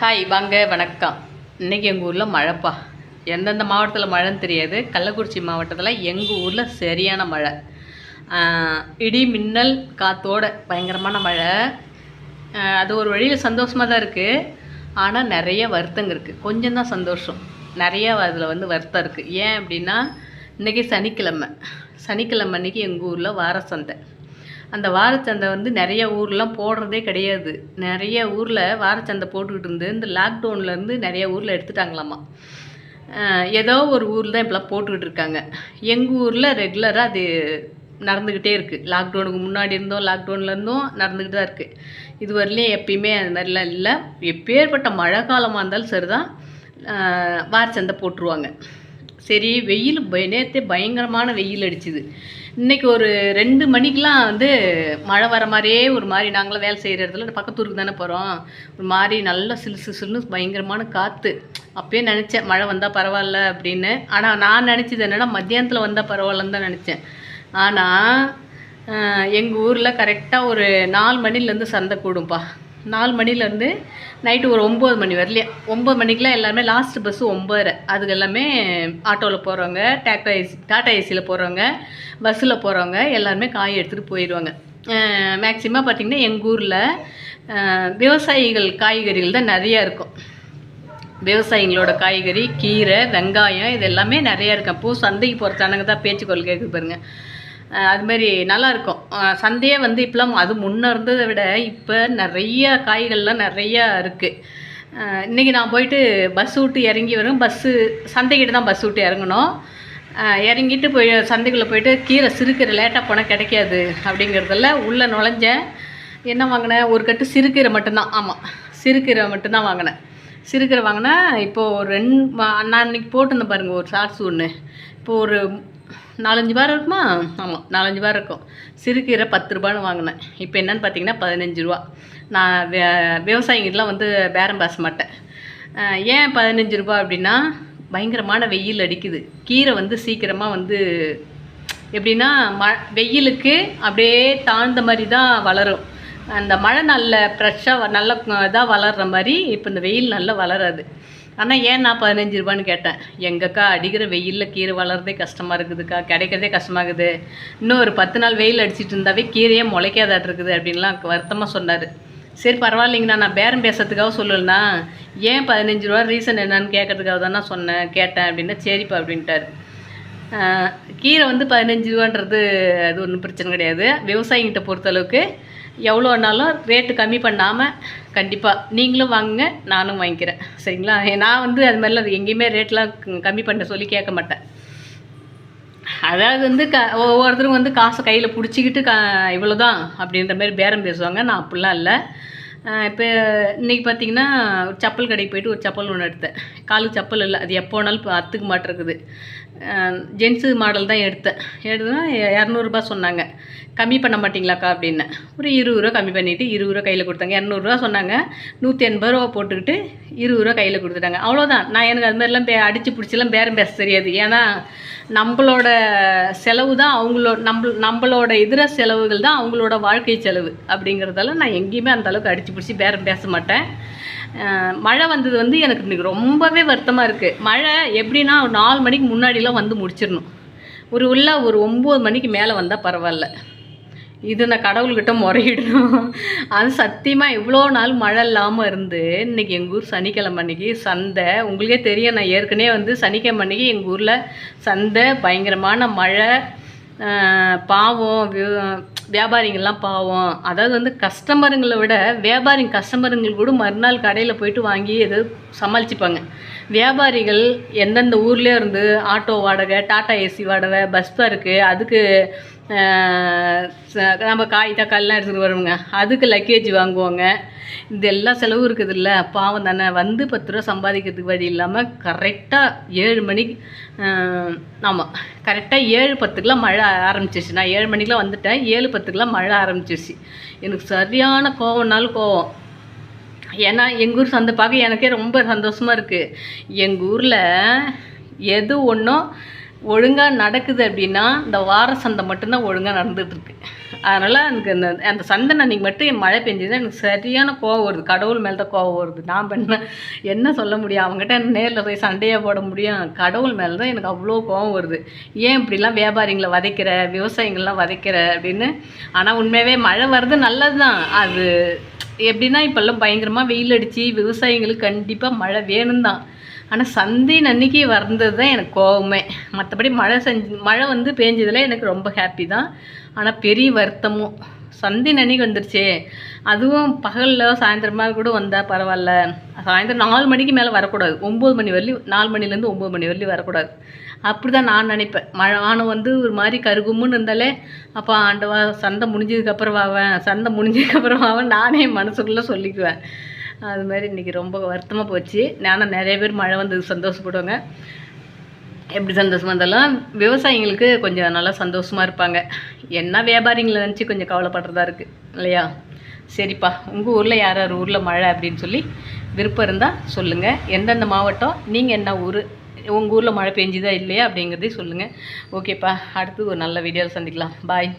Hi வாங்க வணக்கம். இன்றைக்கி எங்கள் ஊரில் மழைப்பா. எந்தெந்த மாவட்டத்தில் மழைன்னு தெரியாது. கள்ளக்குறிச்சி மாவட்டத்தில் எங்கள் ஊரில் சரியான மழை. இடி மின்னல் காற்றோட பயங்கரமான மழை. அது ஒரு வழியில் சந்தோஷமாக தான் இருக்குது. ஆனால் நிறைய வருத்தங்க இருக்குது. கொஞ்சம் தான் சந்தோஷம், நிறையா அதில் வருத்தம் இருக்குது. ஏன் அப்படின்னா இன்றைக்கி சனிக்கிழமை அன்றைக்கி எங்கள் ஊரில் வார சந்தை. அந்த வாரச்சந்தை நிறைய ஊர்லாம் போடுறதே கிடையாது. நிறைய ஊரில் வாரச்சந்தை போட்டுக்கிட்டு இருந்து இந்த லாக்டவுன்லேருந்து நிறைய ஊரில் எடுத்துட்டாங்களாமா. ஏதோ ஒரு ஊரில் தான் இப்போலாம் போட்டுக்கிட்டு இருக்காங்க. எங்கள் ஊரில் ரெகுலராக அது நடந்துக்கிட்டே இருக்குது. லாக்டவுனுக்கு முன்னாடி இருந்தோம், லாக்டவுன்லேருந்தும் நடந்துக்கிட்டு தான் இருக்குது. இது வரலையும் எப்பயுமே அது மாதிரிலாம் இல்லை. எப்பேற்பட்ட மழை காலமாக இருந்தாலும் சரி தான் வாரச்சந்தை போட்டுருவாங்க. சரி, வெயில் நேற்றே பயங்கரமான வெயில் அடிச்சுது. இன்றைக்கி ஒரு 2 மணிக்கெலாம் மழை வர மாதிரியே ஒரு மாதிரி, நாங்களாம் வேலை செய்கிற இடத்துல பக்கத்தூருக்கு தானே போகிறோம், ஒரு மாதிரி நல்லா சிலுன்னு பயங்கரமான காற்று. அப்போயே நினச்சேன் மழை வந்தால் பரவாயில்ல அப்படின்னு. ஆனால் நான் நினச்சது என்னென்னா மத்தியானத்தில் வந்தால் பரவாயில்லன்னு தான் நினச்சேன். ஆனால் எங்கள் ஊரில் கரெக்டாக ஒரு 4 மணிலேருந்து சந்தை கூடும்பா. 4 மணிலேருந்து நைட்டு ஒரு 9 மணி வரலையே. 9 மணிக்கெலாம் எல்லாருமே லாஸ்ட்டு பஸ்ஸு 9:30. அதுக்கு எல்லாமே ஆட்டோவில் போகிறவங்க, டாட்டா ஏசியில் போகிறவங்க, பஸ்ஸில் போகிறவங்க எல்லாருமே காய் எடுத்துகிட்டு போயிடுவாங்க. மேக்சிமம் பார்த்திங்கன்னா எங்கள் ஊரில் விவசாயிகள் காய்கறிகள் தான் நிறையா இருக்கும். விவசாயிகளோட காய்கறி, கீரை, வெங்காயம் இது எல்லாமே நிறையா இருக்கும். அப்போது சந்தைக்கு போகிற ஜனங்க தான் பேச்சுக்கொள் கேட்குது பாருங்கள். அதுமாரி நல்லாயிருக்கும் சந்தையே. இப்போலாம் அது முன்னே இருந்ததை விட இப்போ நிறைய காய்கள்லாம் நிறையா இருக்குது. இன்றைக்கி நான் போயிட்டு பஸ் விட்டு இறங்கி வரும். சந்தைக்கிட்ட தான் பஸ் விட்டு இறங்கணும். இறங்கிட்டு போய் சந்தைக்குள்ளே போயிட்டு கீரை, சிறுகீரை லேட்டாக போனால் கிடைக்காது அப்படிங்கிறதில்ல உள்ளே நுழைஞ்சேன். என்ன வாங்கினேன்? ஒரு கட்டு சிறுகீரை மட்டும்தான். ஆமாம், சிறுகீரை மட்டும்தான் வாங்கினேன். சிறுகீரை வாங்கினேன். இப்போது நான் இன்றைக்கி போட்டிருந்தேன் பாருங்கள் ஒரு ஷார்ட்ஸ் ஒன்று. இப்போது ஒரு 4-5 வாரம் இருக்குமா? ஆமாம், 4-5 வாரம் இருக்கும். சிறுகீரை 10 ரூபான்னு வாங்கினேன். இப்போ என்னென்னு பார்த்தீங்கன்னா 15 ரூபா. நான் விவசாயிகிட்டலாம் பேரம் பேச மாட்டேன். ஏன் 15 ரூபா அப்படின்னா பயங்கரமான வெயில் அடிக்குது. கீரை சீக்கிரமாக எப்படின்னா வெயிலுக்கு அப்படியே தாழ்ந்த மாதிரி தான் வளரும். அந்த மழை நல்ல ஃப்ரெஷ்ஷாக நல்ல இதாக வளர்கிற மாதிரி இப்போ இந்த வெயில் நல்லா வளராது. ஆனால் ஏன் நான் 15 ரூபான்னு கேட்டேன். எங்கக்கா அடிக்கிற வெயிலில் கீரை வளர்றதே கஷ்டமாக இருக்குதுக்கா, கிடைக்கிறதே கஷ்டமாகுது. இன்னும் ஒரு 10 நாள் வெயில் அடிச்சிட்டு இருந்தாவே கீரையே முளைக்காதாட்டு இருக்குது அப்படின்லாம் வருத்தமாக சொன்னார். சரி பரவாயில்லைங்கண்ணா, நான் பேரம் பேசுறதுக்காக சொல்லலைண்ணா, ஏன் 15 ரூபா ரீசன் என்னன்னு கேட்கறதுக்காக தான் நான் கேட்டேன் அப்படின்னா சரிப்பா அப்படின்ட்டார். கீரை 15 ரூபான்றது அது ஒன்றும் பிரச்சனை கிடையாது. விவசாயிகிட்ட பொறுத்தளவுக்கு எவ்வளோனாலும் ரேட்டு கம்மி பண்ணாமல் கண்டிப்பாக நீங்களும் வாங்குங்க, நானும் வாங்கிக்கிறேன். சரிங்களா? நான் அது மாதிரிலாம் எங்கேயுமே ரேட்லாம் கம்மி பண்ண சொல்லி கேட்க மாட்டேன். அதாவது ஒவ்வொருத்தரும் காசை கையில் பிடிச்சிக்கிட்டு இவ்வளோ தான் அப்படின்ற மாதிரி பேரம் பேசுவாங்க. நான் அப்படிலாம் இல்லை. இப்போ இன்றைக்கி பார்த்திங்கன்னா ஒரு செப்பல் கடைக்கு போய்ட்டு ஒரு செப்பல் ஒன்று எடுத்தேன். காலுக்கு செப்பல் இல்லை, அது எப்போ வேணாலும் அத்துக்கு மாட்டிருக்குது. ஜென்ஸு மாடல் தான் எடுத்தேன். 200 ரூபா சொன்னாங்க. கம்மி பண்ண மாட்டிங்களாக்கா அப்படின்னேன். ஒரு 20 ரூபா கம்மி பண்ணிவிட்டு 20 ரூபா கையில் கொடுத்தாங்க. 200 ரூபா சொன்னாங்க. 180 ரூபா போட்டுக்கிட்டு 20 ரூபா கையில் கொடுத்துட்டாங்க. அவ்வளோதான். எனக்கு அது மாதிரிலாம் அடித்து பிடிச்சலாம் பேரம் பேச தெரியாது. ஏன்னா நம்மளோட செலவு தான் நம்மளோட இதர செலவுகள் தான் அவங்களோட வாழ்க்கை செலவு அப்படிங்கிறதால நான் எங்கேயுமே அந்தளவுக்கு அடித்து பிடிச்சி பேரம் பேச மாட்டேன். மழை வந்தது எனக்கு இன்றைக்கி ரொம்பவே வருத்தமாக இருக்குது. மழை எப்படின்னா ஒரு 4 மணிக்கு முன்னாடிலாம் முடிச்சிடணும். ஒரு 9 மணிக்கு மேலே வந்தால் பரவாயில்ல. இது நான் கடவுள்கிட்ட முறையிடணும். அது சத்தியமாக இவ்வளோ நாள் மழை இல்லாமல் இருந்து இன்றைக்கி எங்கள் ஊர் சனிக்கிழமை அன்றைக்கி சந்தை. உங்களுக்கே தெரியும், நான் ஏற்கனவே சனிக்கிழமை அன்றைக்கி எங்கள் ஊரில் சந்தை பயங்கரமான மழை. பாவம் வியாபாரிங்கள்லாம் பாவம். அதாவது கஸ்டமருங்களை விட கஸ்டமருங்கள் கூட மறுநாள் கடையில் போயிட்டு வாங்கி எதாவது சமாளிச்சுப்பாங்க. வியாபாரிகள் எந்தெந்த ஊர்லேயே இருந்து ஆட்டோ வாடகை, டாட்டா ஏசி வாடகை, பஸ் ஃபேருக்கு, அதுக்கு நம்ம காய் தக்காளிலாம் எடுத்துகிட்டு வருவோங்க, அதுக்கு லக்கேஜ் வாங்குவாங்க. இது எல்லா செலவும் இருக்குது இல்லை? பாவம் தானே. 10 ரூபா சம்பாதிக்கிறதுக்கு வழி இல்லாமல் கரெக்டாக 7 மணிக்கு ஆமாம் கரெக்டாக 7:10க்கெலாம் மழை ஆரம்பிச்சிருச்சு. நான் 7 மணிக்கெலாம் வந்துட்டேன். 7:10க்கெலாம் மழை ஆரம்பிச்சிருச்சு. எனக்கு சரியான கோவம்னாலும் கோவம். ஏன்னா எங்கள் ஊர் சந்தை பார்க்க எனக்கே ரொம்ப சந்தோஷமாக இருக்குது. எங்கள் ஊரில் எது ஒன்றும் ஒழுங்காக நடக்குது அப்படின்னா இந்த வார சந்தை மட்டும்தான் ஒழுங்காக நடந்துகிட்ருக்கு. அதனால் எனக்கு அந்த சந்தன அன்றைக்கி மட்டும் மழை பெஞ்சதுன்னா எனக்கு சரியான கோவம் வருது. கடவுள் மேலே தான் கோவம் வருது. நான் என்ன சொல்ல முடியும், அவங்ககிட்ட நேரில் போய் சண்டையாக போட முடியும். கடவுள் மேலே தான் எனக்கு அவ்வளோ கோவம் வருது. ஏன் இப்படிலாம் வியாபாரிங்களை வதைக்கிற, விவசாயிகள்லாம் வதைக்கிற அப்படின்னு. ஆனால் உண்மையாகவே மழை வர்றது நல்லது தான். அது எப்படின்னா இப்போல்லாம் பயங்கரமாக வெயில் அடித்து விவசாயிங்களுக்கு கண்டிப்பாக மழை வேணும் தான். ஆனால் சந்தையின் அன்றைக்கி வந்தது தான் எனக்கு கோவமே. மற்றபடி மழை வந்து பேஞ்சதில் எனக்கு ரொம்ப ஹாப்பி தான். ஆனால் பெரிய வருத்தமும் சந்தையின் அன்றைக்கி வந்துருச்சே, அதுவும் பகலில் சாயந்தரமாக கூட வந்தால் பரவாயில்ல. சாயந்தரம் 4 மணிக்கு மேலே வரக்கூடாது. 9 மணி வரலையும், 4 மணிலேருந்து 9 மணி வரலையும் வரக்கூடாது. அப்படி தான் நான் நினைப்பேன். மழை வானம் வந்து ஒரு மாதிரி கருகும்னு இருந்தாலே அப்போ ஆண்டவா சந்தை முடிஞ்சதுக்கப்புறம் வாவேன் நானே மனசுக்குள்ளே சொல்லிக்குவேன். அது மாதிரி இன்றைக்கி ரொம்ப வருத்தமாக போச்சு. நானும் நிறைய பேர் மழை வந்தது சந்தோஷப்படுவாங்க. எப்படி சந்தோஷமாக இருந்தாலும் விவசாயிங்களுக்கு கொஞ்சம் நல்லா சந்தோஷமாக இருப்பாங்க. என்ன வியாபாரிங்களை நினச்சி கொஞ்சம் கவலைப்படுறதா இருக்குது இல்லையா? சரிப்பா, உங்கள் ஊரில் யார் யார் ஊரில் மழை அப்படின்னு சொல்லி விருப்பம் இருந்தால் சொல்லுங்கள். எந்தெந்த மாவட்டம், நீங்கள் என்ன ஊர், உங்கள் ஊரில் மழை பெஞ்சுதா இல்லையா அப்படிங்கிறதே சொல்லுங்கள். ஓகேப்பா, அடுத்து ஒரு நல்ல வீடியோவில் சந்திக்கலாம். பாய்.